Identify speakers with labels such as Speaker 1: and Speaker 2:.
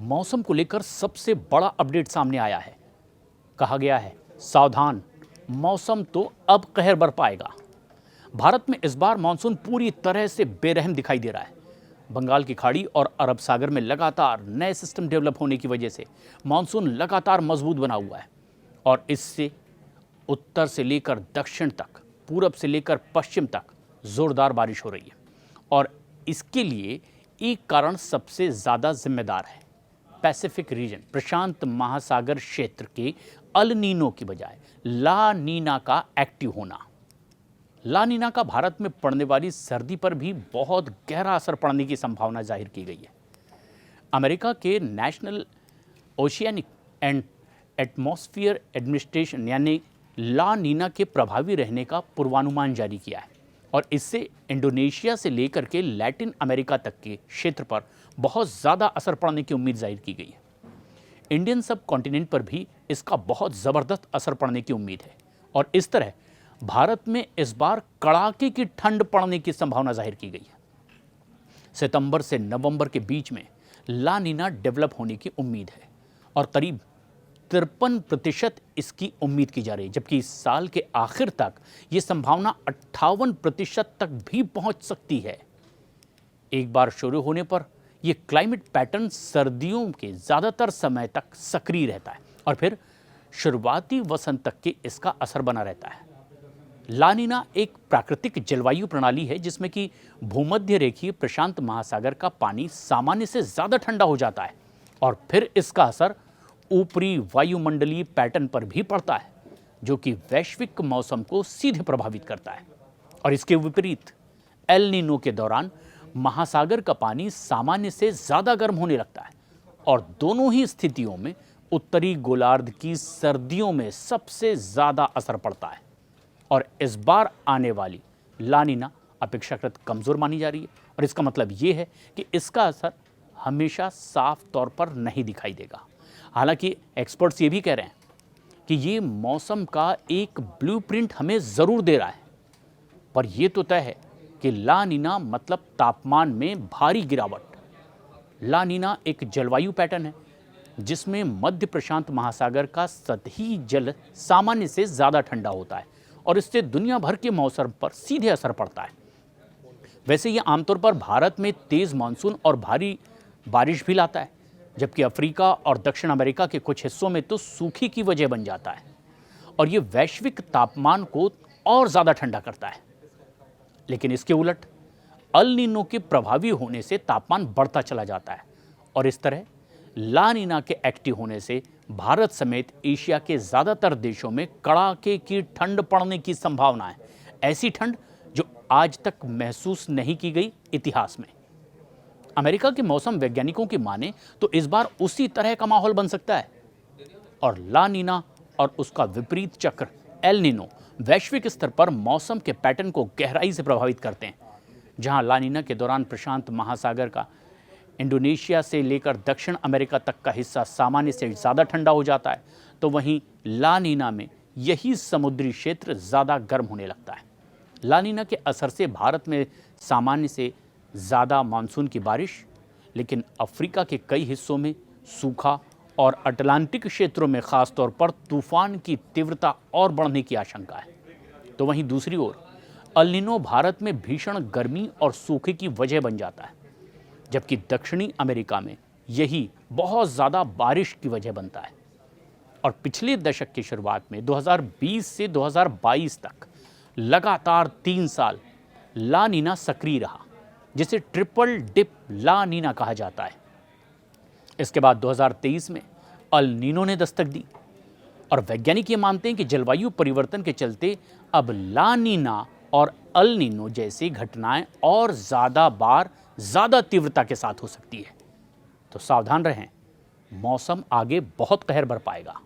Speaker 1: मौसम को लेकर सबसे बड़ा अपडेट सामने आया है। कहा गया है, सावधान, मौसम तो अब कहर बरपाएगा। भारत में इस बार मानसून पूरी तरह से बेरहम दिखाई दे रहा है। बंगाल की खाड़ी और अरब सागर में लगातार नए सिस्टम डेवलप होने की वजह से मानसून लगातार मजबूत बना हुआ है और इससे उत्तर से लेकर दक्षिण तक, पूरब से लेकर पश्चिम तक जोरदार बारिश हो रही है। और इसके लिए एक कारण सबसे ज़्यादा जिम्मेदार है पैसिफिक रीजन, प्रशांत महासागर क्षेत्र के अल नीनो की बजाय ला नीना का एक्टिव होना। ला नीना का भारत में पड़ने वाली सर्दी पर भी बहुत गहरा असर पड़ने की संभावना जाहिर की गई है। अमेरिका के national oceanic and atmosphere administration यानी ला नीना के प्रभावी रहने का पूर्वानुमान जारी किया है और इससे इंडोनेशिया से लेकर के लैटिन अमेरिका तक के क्षेत्र पर बहुत ज़्यादा असर पड़ने की उम्मीद जाहिर की गई है। इंडियन सब कॉन्टिनेंट पर भी इसका बहुत ज़बरदस्त असर पड़ने की उम्मीद है और इस तरह भारत में इस बार कड़ाके की ठंड पड़ने की संभावना जाहिर की गई है। सितंबर से नवंबर के बीच में ला नीना डेवलप होने की उम्मीद है और करीब 53% इसकी उम्मीद की जा रही है, जबकि इस साल के आखिर तक ये संभावना 58% तक भी पहुंच सकती है। एक बार शुरू होने पर यह क्लाइमेट पैटर्न सर्दियों के ज़्यादातर समय तक सक्रिय रहता है और फिर शुरुआती वसंत तक के इसका असर बना रहता है। ला नीना एक प्राकृतिक जलवायु प्रणाली है जिसमें कि भूमध्य रेखीय प्रशांत महासागर का पानी सामान्य से ज़्यादा ठंडा हो जाता है और फिर इसका असर ऊपरी वायुमंडलीय पैटर्न पर भी पड़ता है, जो कि वैश्विक मौसम को सीधे प्रभावित करता है। और इसके विपरीत एल नीनो के दौरान महासागर का पानी सामान्य से ज़्यादा गर्म होने लगता है और दोनों ही स्थितियों में उत्तरी गोलार्ध की सर्दियों में सबसे ज़्यादा असर पड़ता है। और इस बार आने वाली ला नीना अपेक्षाकृत कमज़ोर मानी जा रही है और इसका मतलब ये है कि इसका असर हमेशा साफ तौर पर नहीं दिखाई देगा। हालांकि एक्सपर्ट्स ये भी कह रहे हैं कि ये मौसम का एक ब्लूप्रिंट हमें ज़रूर दे रहा है, पर यह तो तय है कि ला नीना मतलब तापमान में भारी गिरावट। ला नीना एक जलवायु पैटर्न है जिसमें मध्य प्रशांत महासागर का सतही जल सामान्य से ज़्यादा ठंडा होता है और इससे दुनिया भर के मौसम पर सीधे असर पड़ता है। वैसे ये आमतौर पर भारत में तेज़ मानसून और भारी बारिश भी लाता है, जबकि अफ्रीका और दक्षिण अमेरिका के कुछ हिस्सों में तो सूखे की वजह बन जाता है और ये वैश्विक तापमान को और ज़्यादा ठंडा करता है। लेकिन इसके उलट अल नीनो के प्रभावी होने से तापमान बढ़ता चला जाता है और इस तरह ला नीना के एक्टिव होने से भारत समेत एशिया के ज़्यादातर देशों में कड़ाके की ठंड पड़ने की संभावना है, ऐसी ठंड जो आज तक महसूस नहीं की गई इतिहास में। अमेरिका के मौसम वैज्ञानिकों की माने तो इस बार उसी तरह का माहौल बन सकता है और ला नीना और उसका विपरीत चक्र एल नीनो वैश्विक स्तर पर मौसम के पैटर्न को गहराई से प्रभावित करते हैं। जहां ला नीना के दौरान प्रशांत महासागर का इंडोनेशिया से लेकर दक्षिण अमेरिका तक का हिस्सा सामान्य से ज़्यादा ठंडा हो जाता है, तो वहीं ला नीना में यही समुद्री क्षेत्र ज़्यादा गर्म होने लगता है। ला नीना के असर से भारत में सामान्य से ज़्यादा मानसून की बारिश, लेकिन अफ्रीका के कई हिस्सों में सूखा और अटलांटिक क्षेत्रों में ख़ास तौर पर तूफान की तीव्रता और बढ़ने की आशंका है। तो वहीं दूसरी ओर अल नीनो भारत में भीषण गर्मी और सूखे की वजह बन जाता है, जबकि दक्षिणी अमेरिका में यही बहुत ज़्यादा बारिश की वजह बनता है। और पिछले दशक की शुरुआत में 2020 से 2022 तक लगातार 3 साल ला नीना सक्रिय रहा, जिसे ट्रिपल डिप ला नीना कहा जाता है। इसके बाद 2023 में अल नीनो ने दस्तक दी और वैज्ञानिक ये मानते हैं कि जलवायु परिवर्तन के चलते अब ला नीना और अल नीनो जैसी घटनाएं और ज़्यादा बार ज़्यादा तीव्रता के साथ हो सकती है। तो सावधान रहें, मौसम आगे बहुत कहर बरपाएगा।